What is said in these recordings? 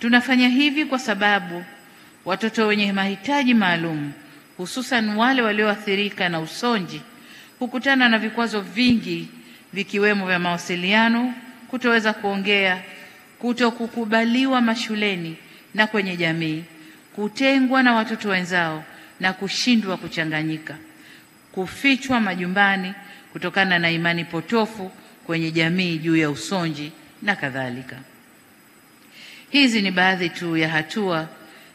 Tunafanya hivi kwa sababu watoto wenye mahitaji maalum, hususan wale walioathirika na usonji, hukutana na vikwazo vingi vikiwemo vya mawasiliano, kutoweza kuongea, kutokukubaliwa mashuleni na kwenye jamii, kutengwa na watoto wenzao na kushindwa kuchanganyika, kufichwa majumbani kutokana na imani potofu kwenye jamii juu ya usonji na kadhalika. Hizi ni baadhi tu ya hatua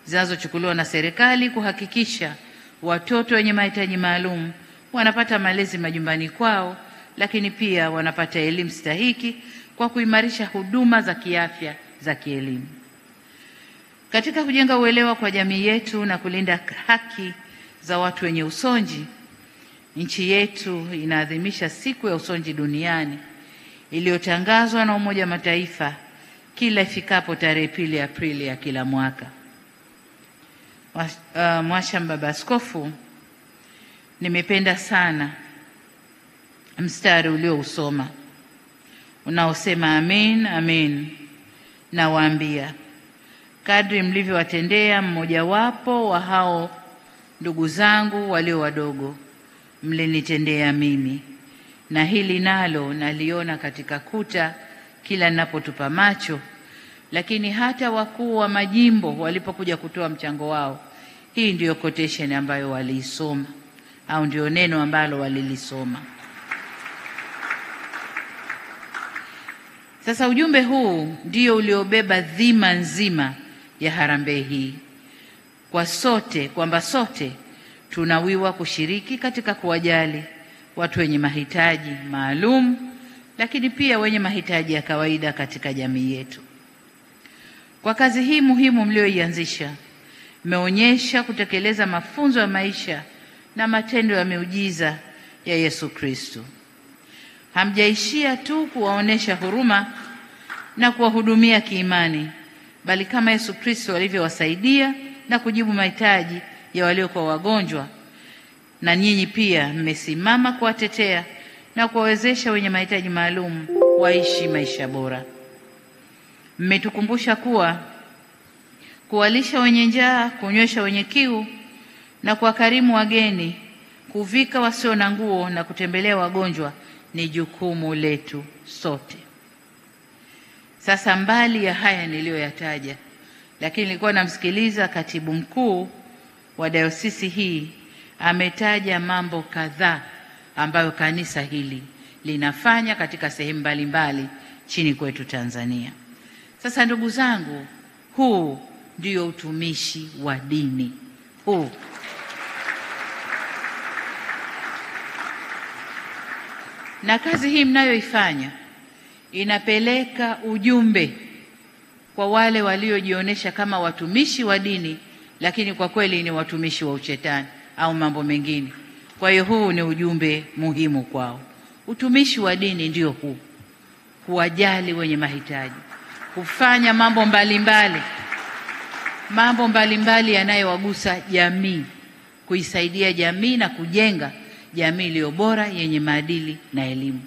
zinazochukuliwa na serikali kuhakikisha watoto wenye mahitaji maalum wanapata malezi majumbani kwao, lakini pia wanapata elimu stahiki kwa kuimarisha huduma za kiafya za kielimu. Katika kujenga uelewa kwa jamii yetu na kulinda haki za watu wenye usonji, nchi yetu inaadhimisha siku ya usonji duniani iliyotangazwa na Umoja wa Mataifa kila ifikapo tarehe 2 Aprili ya kila mwaka. Mwashamu Baba Askofu, nimependa sana mstari uliousoma unaosema amin, amin, nawaambia, kadri mlivyowatendea mmojawapo wa hao ndugu zangu walio wadogo, mlinitendea mimi. Na hili nalo naliona katika kuta kila ninapotupa macho, lakini hata wakuu wa majimbo walipokuja kutoa mchango wao, hii ndiyo quotation ambayo waliisoma, au ndio neno ambalo walilisoma. Sasa ujumbe huu ndio uliobeba dhima nzima ya harambee hii, kwamba sote tunawiwa kushiriki katika kuwajali watu wenye mahitaji maalum, lakini pia wenye mahitaji ya kawaida katika jamii yetu. Kwa kazi hii muhimu mlioianzisha, mmeonyesha kutekeleza mafunzo ya maisha na matendo ya miujiza ya Yesu Kristo. Hamjaishia tu kuwaonesha huruma na kuwahudumia kiimani, bali kama Yesu Kristo alivyowasaidia na kujibu mahitaji ya waliokuwa wagonjwa, na nyinyi pia mmesimama kuwatetea na kuwawezesha wenye mahitaji maalum waishi maisha bora. Mmetukumbusha kuwa kuwalisha wenye njaa, kunywesha wenye kiu na kuwakarimu wageni, kuvika wasio na nguo na kutembelea wagonjwa ni jukumu letu sote. Sasa mbali ya haya niliyoyataja, lakini nilikuwa namsikiliza katibu mkuu wa dayosisi hii, ametaja mambo kadhaa ambayo kanisa hili linafanya katika sehemu mbalimbali chini kwetu Tanzania. Sasa ndugu zangu, huu ndio utumishi wa dini huu. Na kazi hii mnayoifanya inapeleka ujumbe kwa wale waliojionyesha kama watumishi wa dini, lakini kwa kweli ni watumishi wa ushetani au mambo mengine. Kwa hiyo huu ni ujumbe muhimu kwao. Utumishi wa dini ndio huu: kuwajali wenye mahitaji, kufanya mambo mbalimbali yanayowagusa jamii, kuisaidia jamii na kujenga jamii iliyo bora yenye maadili na elimu.